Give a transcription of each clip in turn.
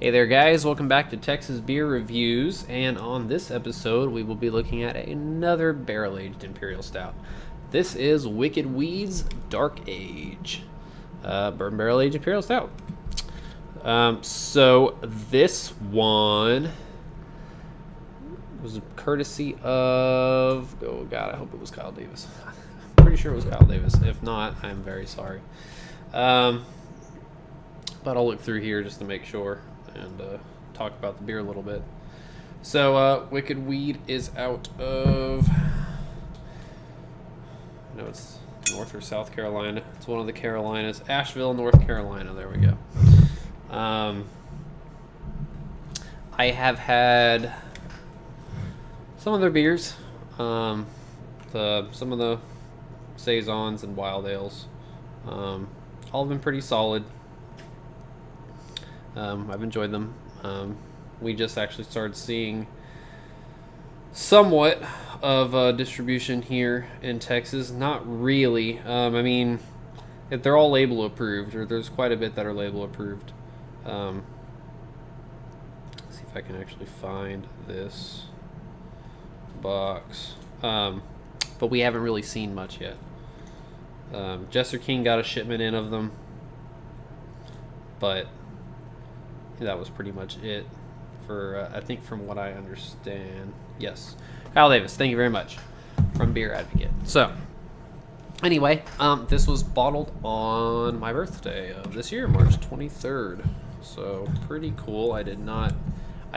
Hey there guys, welcome back to Texas Beer Reviews, and on this episode we will be looking at another barrel-aged Imperial Stout. This is Wicked Weed's Dark Age Bourbon Barrel-Aged Imperial Stout. So this one was courtesy of, oh god, I hope it was Kyle Davis. I'm pretty sure it was Kyle Davis. If not, I'm very sorry. But I'll look through here just to make sure and talk about the beer a little bit. So Wicked Weed is out of, I know it's North or South Carolina. It's one of the Carolinas. Asheville, North Carolina. There we go. I have had some of their beers, some of the saisons and wild ales. All have been pretty solid. I've enjoyed them. We just actually started seeing somewhat of distribution here in Texas. Not really. I mean, if they're all label approved, or there's quite a bit that are label approved. Let's see if I can actually find this box. But we haven't really seen much yet. Jester King got a shipment in of them, but that was pretty much it for, I think, from what I understand. Yes. Kyle Davis, thank you very much, from Beer Advocate. So, anyway, this was bottled on my birthday of this year, March 23rd. So, pretty cool. I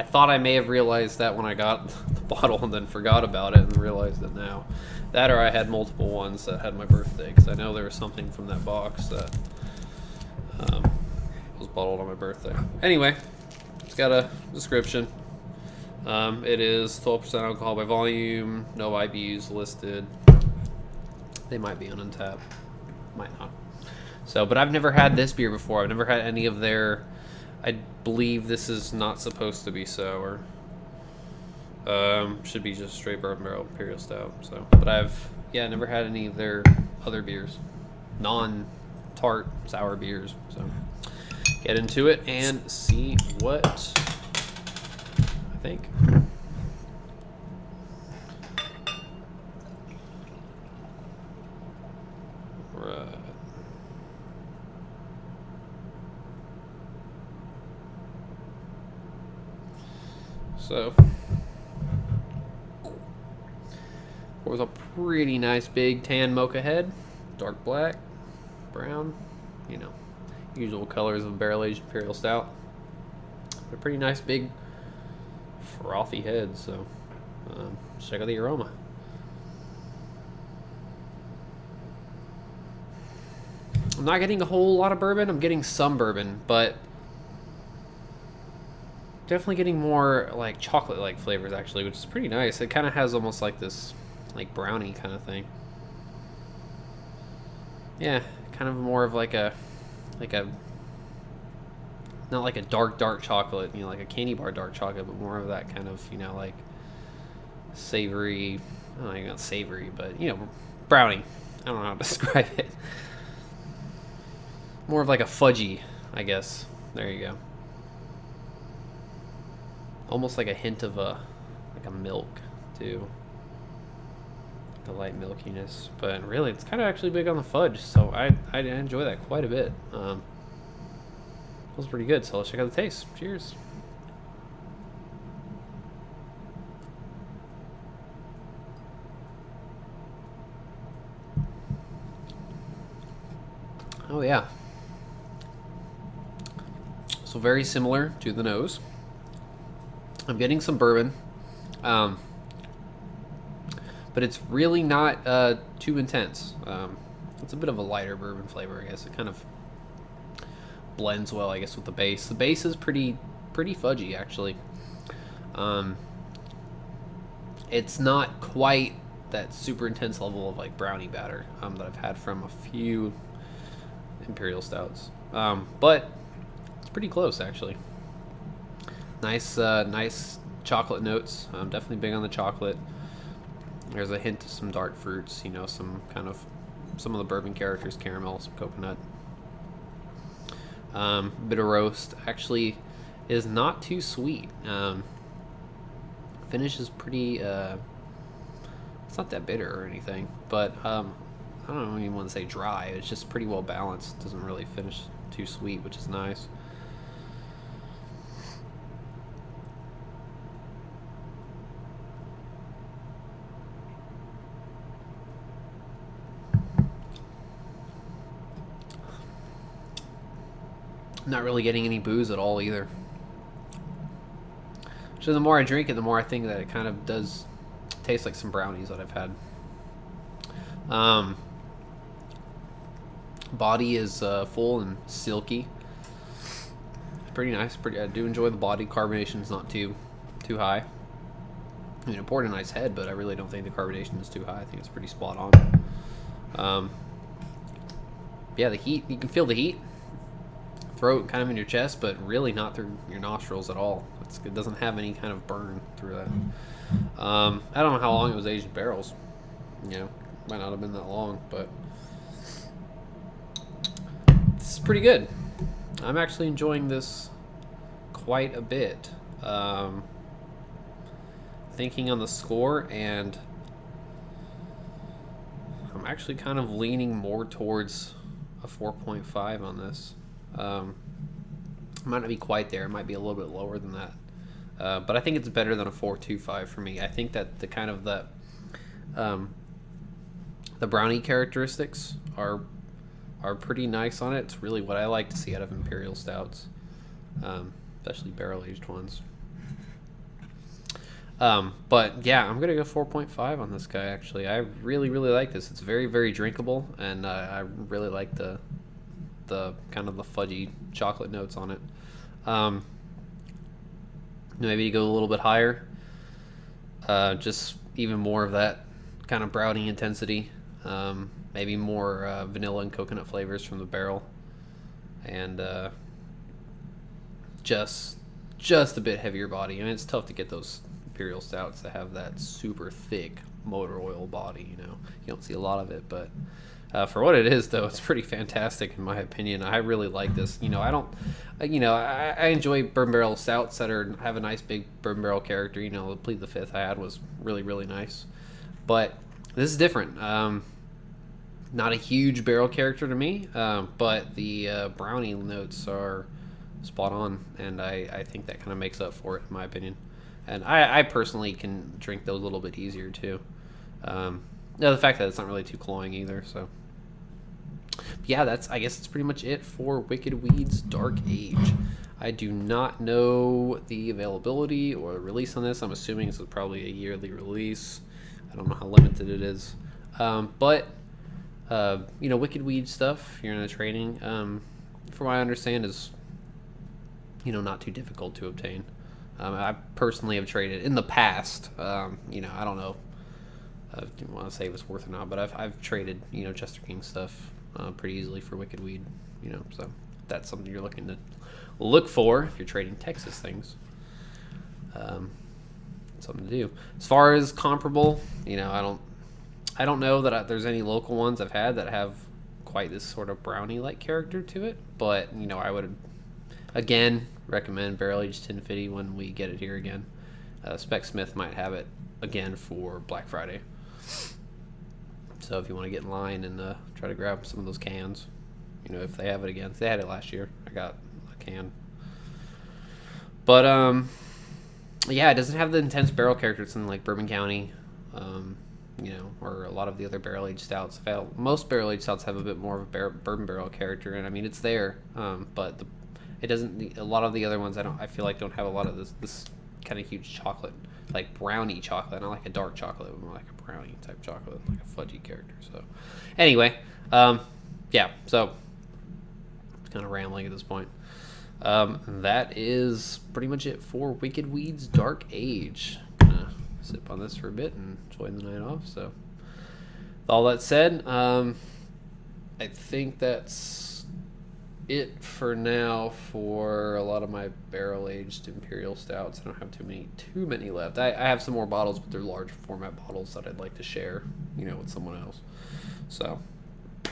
thought I may have realized that when I got the bottle and then forgot about it and realized it now. That, or I had multiple ones that had my birthday, because I know there was something from that box that was bottled on my birthday. Anyway, it's got a description. It is 12% alcohol by volume, no IBUs listed. They might be on Untappd, might not. So, but I've never had this beer before. I've never had any of their, I believe this is not supposed to be sour. Should be just straight bourbon barrel Imperial Stout. So, but I've never had any of their other beers, non-tart sour beers. So, get into it and see what I think. Right. So, it was a pretty nice big tan mocha head, dark black, brown, you know, usual colors of barrel-aged Imperial Stout. They're pretty nice big frothy heads, so check out the aroma. I'm not getting a whole lot of bourbon. I'm getting some bourbon, but definitely getting more like chocolate-like flavors actually, which is pretty nice. It kind of has almost like this like brownie kind of thing. Yeah, kind of more of like a not like a dark chocolate, you know, like a candy bar dark chocolate, but more of that kind of, you know, like savory, I don't know, not savory, but, you know, brownie. I don't know how to describe it. More of like a fudgy, I guess. There you go. Almost like a hint of a milk too. The light milkiness, but really it's kind of actually big on the fudge, so I enjoy that quite a bit. It was pretty good, so let's check out the taste. Cheers. Oh yeah. So very similar to the nose. I'm getting some bourbon, but it's really not too intense. It's a bit of a lighter bourbon flavor, I guess. It kind of blends well, I guess, with the base. The base is pretty fudgy, actually. It's not quite that super intense level of like brownie batter that I've had from a few Imperial Stouts, but it's pretty close actually. Nice chocolate notes. I'm definitely big on the chocolate. There's a hint of some dark fruits, you know, some of the bourbon characters, caramel, some coconut. Bit of roast. Actually, is not too sweet. Finish is pretty. It's not that bitter or anything, but I don't even want to say dry. It's just pretty well balanced. Doesn't really finish too sweet, which is nice. Not really getting any booze at all either. So the more I drink it, the more I think that it kind of does taste like some brownies that I've had. Body is full and silky. Pretty nice. I do enjoy the body. Carbonation is not too high. I mean, it poured a nice head, but I really don't think the carbonation is too high. I think it's pretty spot on. Yeah, the heat. You can feel the heat. Throat kind of in your chest, but really not through your nostrils at all. It doesn't have any kind of burn through that. I don't know how long it was aged in barrels. You know, might not have been that long, but this is pretty good. I'm actually enjoying this quite a bit. Thinking on the score, and I'm actually kind of leaning more towards a 4.5 on this. Might not be quite there. It might be a little bit lower than that. But I think it's better than a 4.25 for me. I think that the kind of the brownie characteristics are pretty nice on it. It's really what I like to see out of Imperial Stouts, especially barrel-aged ones. But yeah, I'm gonna go 4.5 on this guy. Actually, I really like this. It's very, very drinkable, and I really like the kind of the fudgy chocolate notes on it. Maybe go a little bit higher. Just even more of that kind of brownie intensity. Maybe more vanilla and coconut flavors from the barrel, and just a bit heavier body. I mean, it's tough to get those Imperial Stouts that have that super thick motor oil body. You know, you don't see a lot of it, but for what it is, though, it's pretty fantastic in my opinion. I really like this. You know, I enjoy bourbon barrel stouts that have a nice big bourbon barrel character. You know, the Plead the Fifth I had was really nice, but this is different. Not a huge barrel character to me, but the brownie notes are spot on, and I think that kind of makes up for it in my opinion. And I personally can drink those a little bit easier too. The fact that it's not really too cloying either, so. Yeah, I guess it's pretty much it for Wicked Weed's Dark Age. I do not know the availability or the release on this. I'm assuming this is probably a yearly release. I don't know how limited it is. But you know, Wicked Weed stuff, you're in a trading, from what I understand, is, you know, not too difficult to obtain. I personally have traded in the past. You know, I don't know. I didn't want to say it was worth or not, but I've traded, you know, Chester King stuff pretty easily for Wicked Weed, you know, so that's something you're looking to look for if you're trading Texas things. Something to do. As far as comparable, you know, I don't know that there's any local ones I've had that have quite this sort of brownie-like character to it, but, you know, I would, again, recommend Barrel Aged 1050 when we get it here again. Spec Smith might have it again for Black Friday. So if you want to get in line and try to grab some of those cans, you know, if they have it again. They had it last year. I got a can. But, yeah, it doesn't have the intense barrel character. It's in, like, Bourbon County, you know, or a lot of the other barrel-aged stouts. Most barrel-aged stouts have a bit more of a bourbon barrel character, and, I mean, it's there, but it doesn't. A lot of the other ones, I feel like, don't have a lot of this kind of huge chocolate, like brownie chocolate, not like a dark chocolate, but more like a brownie type chocolate, like a fudgy character. So, anyway, yeah. So, it's kind of rambling at this point. That is pretty much it for Wicked Weed's Dark Age. Gonna sip on this for a bit and enjoy the night off. So, with all that said, I think that's it for now for a lot of my barrel-aged Imperial Stouts. I don't have too many left. I have some more bottles, but they're large format bottles that I'd like to share, you know, with someone else. So,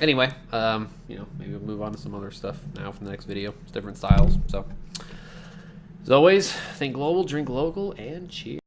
anyway, you know, maybe we'll move on to some other stuff now for the next video. It's different styles. So, As always, think global, drink local, and cheers.